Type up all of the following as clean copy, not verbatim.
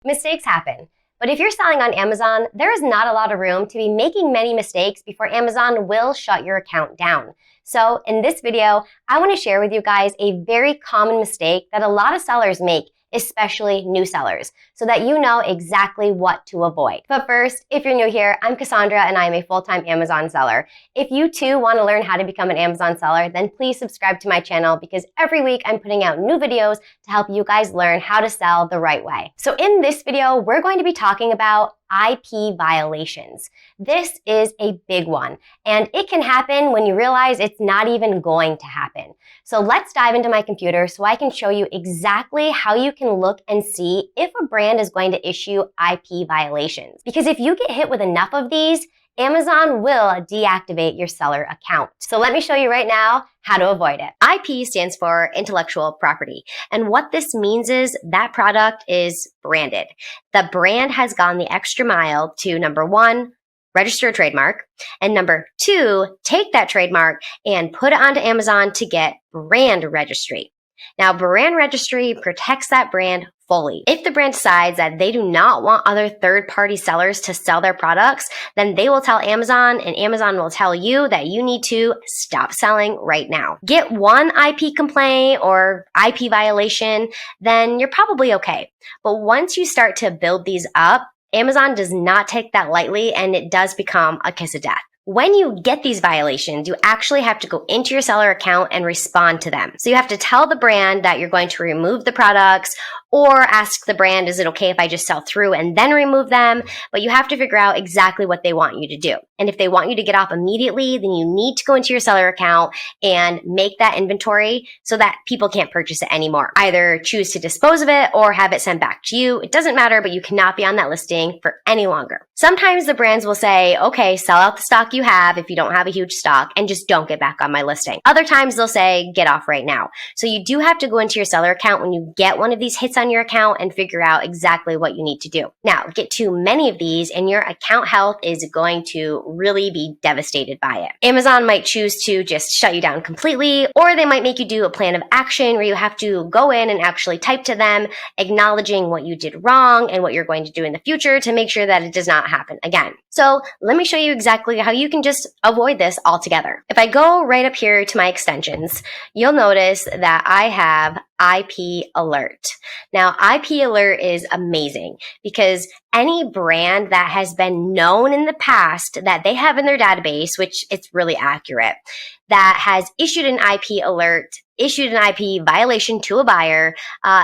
Mistakes happen. But if you're selling on Amazon, there is not a lot of room to be making many mistakes before Amazon will shut your account down. So in this video, I want to share with you guys a very common mistake that a lot of sellers make, especially new sellers, so that you know exactly what to avoid. But first, if you're new here, I'm Cassandra and I'm a full-time Amazon seller. If you too want to learn how to become an Amazon seller, then please subscribe to my channel because every week I'm putting out new videos to help you guys learn how to sell the right way. So in this video, we're going to be talking about IP violations. This is a big one, and it can happen when you realize it's not even going to happen. So let's dive into my computer so I can show you exactly how you can look and see if a brand is going to issue IP violations. Because if you get hit with enough of these, Amazon will deactivate your seller account. So let me show you right now how to avoid it. IP stands for intellectual property. And what this means is that product is branded. The brand has gone the extra mile to, number one, register a trademark, and number two, take that trademark and put it onto Amazon to get brand registry. Now, brand registry protects that brand fully. If the brand decides that they do not want other third-party sellers to sell their products, then they will tell Amazon, and Amazon will tell you that you need to stop selling right now. Get one IP complaint or IP violation, then you're probably okay. But once you start to build these up, Amazon does not take that lightly, and it does become a kiss of death. When you get these violations, you actually have to go into your seller account and respond to them. So you have to tell the brand that you're going to remove the products, or ask the brand, is it okay if I just sell through and then remove them? But you have to figure out exactly what they want you to do. And if they want you to get off immediately, then you need to go into your seller account and make that inventory so that people can't purchase it anymore. Either choose to dispose of it or have it sent back to you. It doesn't matter, but you cannot be on that listing for any longer. Sometimes the brands will say, okay, sell out the stock you have if you don't have a huge stock and just don't get back on my listing. Other times they'll say, get off right now. So you do have to go into your seller account when you get one of these hits on your account and figure out exactly what you need to do. Now, get too many of these and your account health is going to really be devastated by it. Amazon might choose to just shut you down completely, or they might make you do a plan of action where you have to go in and actually type to them, acknowledging what you did wrong and what you're going to do in the future to make sure that it does not happen again. So let me show you exactly how you can just avoid this altogether. If I go right up here to my extensions, you'll notice that I have IP Alert. Now, IP Alert is amazing because any brand that has been known in the past that they have in their database, which it's really accurate, that has issued an IP alert, issued an IP violation to a buyer,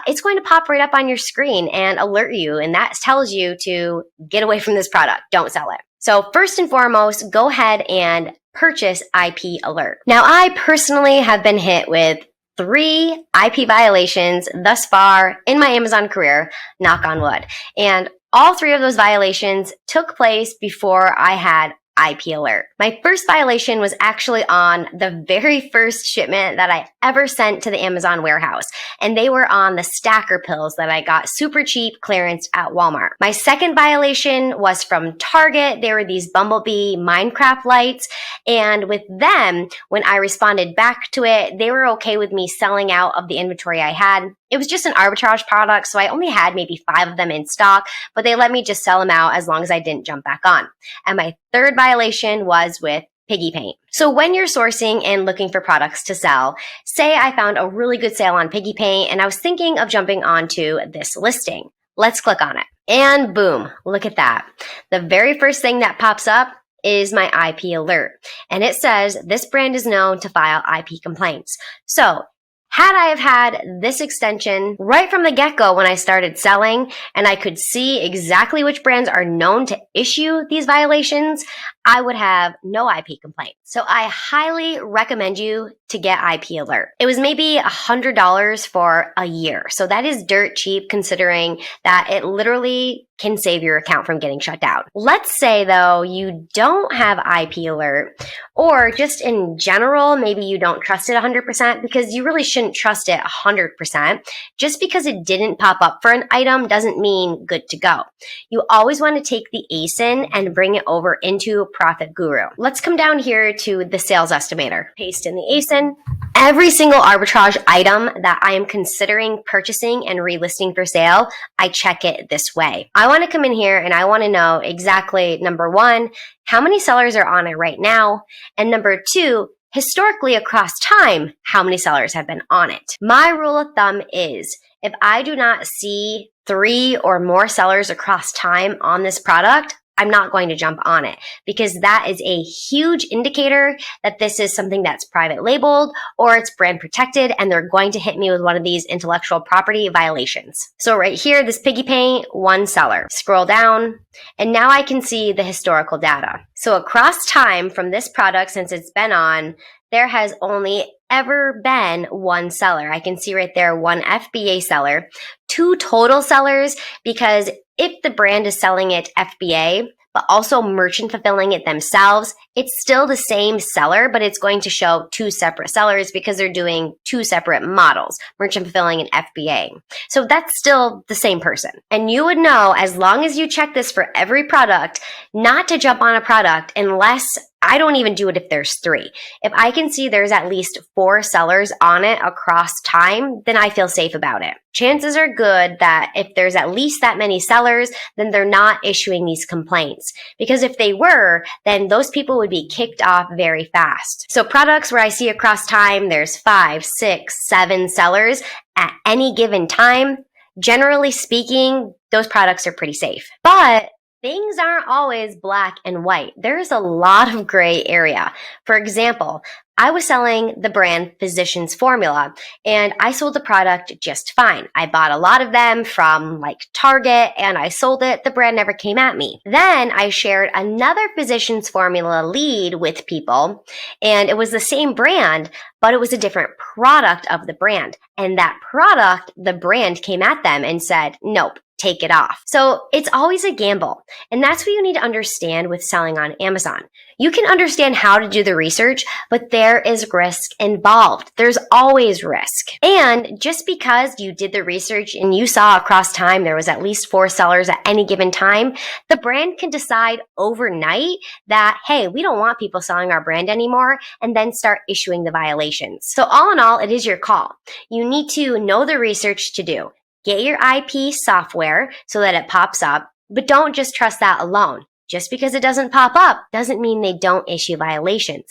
it's going to pop right up on your screen and alert you. And that tells you to get away from this product. Don't sell it. So first and foremost, go ahead and purchase IP Alert. Now, I personally have been hit with 3 IP violations thus far in my Amazon career, knock on wood. And all 3 of those violations took place before I had IP Alert. My first violation was actually on the very first shipment that I ever sent to the Amazon warehouse, and they were on the stacker pills that I got super cheap clearance at Walmart. My second violation was from Target. They were these Bumblebee Minecraft lights, and with them, when I responded back to it, they were okay with me selling out of the inventory I had. It was just an arbitrage product, so I only had maybe 5 of them in stock, but they let me just sell them out as long as I didn't jump back on. And my third violation was with piggy paint. So when you're sourcing and looking for products to sell, say I found a really good sale on piggy paint and I was thinking of jumping onto this listing. Let's click on it. And boom, look at that. The very first thing that pops up is my IP alert. And it says this brand is known to file IP complaints. So had I have had this extension right from the get-go when I started selling, and I could see exactly which brands are known to issue these violations, I would have no IP complaints. So I highly recommend you to get IP Alert. It was maybe $100 for a year. So that is dirt cheap considering that it literally can save your account from getting shut down. Let's say though you don't have IP alert, or just in general, maybe you don't trust it 100% because you really shouldn't trust it 100%. Just because it didn't pop up for an item doesn't mean good to go. You always want to take the ASIN and bring it over into ProfitGuru. Let's come down here to the sales estimator. Paste in the ASIN. Every single arbitrage item that I am considering purchasing and relisting for sale, I check it this way. I want to come in here and I want to know exactly, number one, how many sellers are on it right now, and number two, historically across time, how many sellers have been on it. My rule of thumb is if I do not see 3 or more sellers across time on this product, I'm not going to jump on it because that is a huge indicator that this is something that's private labeled or it's brand protected and they're going to hit me with one of these intellectual property violations. So right here, this piggy paint, 1 seller. Scroll down and now I can see the historical data. So across time from this product, since it's been on, there has only ever been 1 seller. I can see right there 1 FBA seller, 2 total sellers, because if the brand is selling it FBA, but also merchant fulfilling it themselves, it's still the same seller, but it's going to show 2 separate sellers because they're doing 2 separate models, merchant fulfilling and FBA. So that's still the same person. And you would know, as long as you check this for every product, not to jump on a product unless I don't even do it if there's 3. If I can see there's at least 4 sellers on it across time, then I feel safe about it. Chances are good that if there's at least that many sellers, then they're not issuing these complaints. Because if they were, then those people would be kicked off very fast. So products where I see across time, there's 5, 6, 7 sellers at any given time, generally speaking, those products are pretty safe. But things aren't always black and white. There's a lot of gray area. For example, I was selling the brand Physicians Formula and I sold the product just fine. I bought a lot of them from like Target and I sold it. The brand never came at me. Then I shared another Physicians Formula lead with people and it was the same brand, but it was a different product of the brand. And that product, the brand came at them and said, nope, take it off. So it's always a gamble. And that's what you need to understand with selling on Amazon. You can understand how to do the research, but there is risk involved. There's always risk. And just because you did the research and you saw across time there was at least 4 sellers at any given time, the brand can decide overnight that, hey, we don't want people selling our brand anymore, and then start issuing the violations. So all in all, it is your call. You need to know the research to do. Get your IP software so that it pops up, but don't just trust that alone. Just because it doesn't pop up doesn't mean they don't issue violations.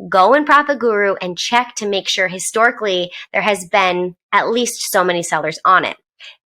Go in ProfitGuru and check to make sure historically there has been at least so many sellers on it.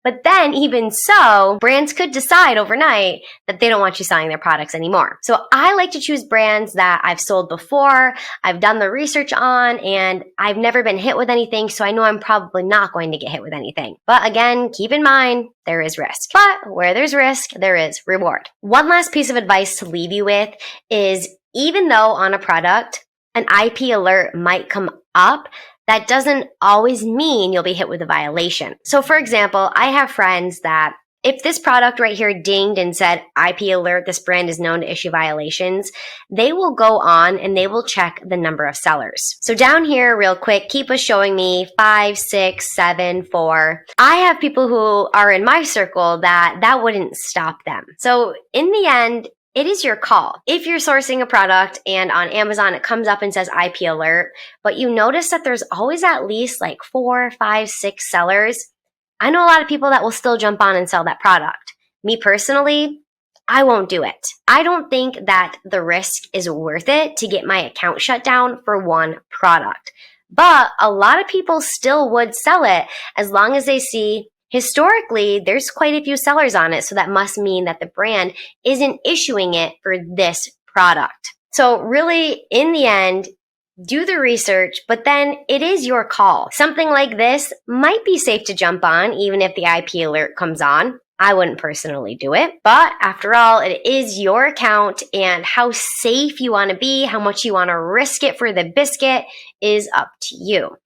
But then even so, brands could decide overnight that they don't want you selling their products anymore. So I like to choose brands that I've sold before, I've done the research on, and I've never been hit with anything, so I know I'm probably not going to get hit with anything. But again, keep in mind, there is risk. But where there's risk, there is reward. One last piece of advice to leave you with is even though on a product, an IP alert might come up, that doesn't always mean you'll be hit with a violation. So for example, I have friends that if this product right here dinged and said IP alert, this brand is known to issue violations, they will go on and they will check the number of sellers. So down here real quick, keep us showing me 5, 6, 7, 4. I have people who are in my circle that wouldn't stop them. So in the end, it is your call. If you're sourcing a product and on Amazon it comes up and says IP alert, but you notice that there's always at least like 4, 5, 6 sellers, I know a lot of people that will still jump on and sell that product. Me personally, I won't do it. I don't think that the risk is worth it to get my account shut down for one product. But a lot of people still would sell it as long as they see historically, there's quite a few sellers on it, so that must mean that the brand isn't issuing it for this product. So really, in the end, do the research, but then it is your call. Something like this might be safe to jump on, even if the IP alert comes on. I wouldn't personally do it, but after all, it is your account, and how safe you want to be, how much you want to risk it for the biscuit is up to you.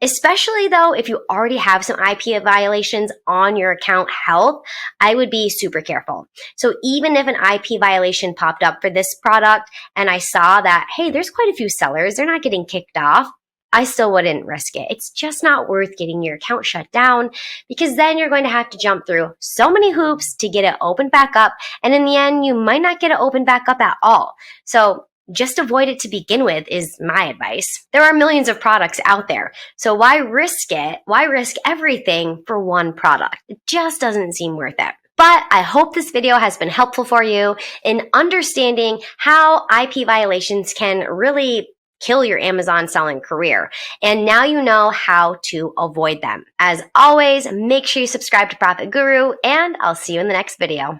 Especially though, if you already have some IP violations on your account health, I would be super careful. So even if an IP violation popped up for this product and I saw that, hey, there's quite a few sellers, they're not getting kicked off, I still wouldn't risk it. It's just not worth getting your account shut down because then you're going to have to jump through so many hoops to get it opened back up. And in the end, you might not get it opened back up at all. So just avoid it to begin with is my advice. There are millions of products out there. So why risk it? Why risk everything for one product? It just doesn't seem worth it. But I hope this video has been helpful for you in understanding how IP violations can really kill your Amazon selling career. And now you know how to avoid them. As always, make sure you subscribe to Profit Guru, and I'll see you in the next video.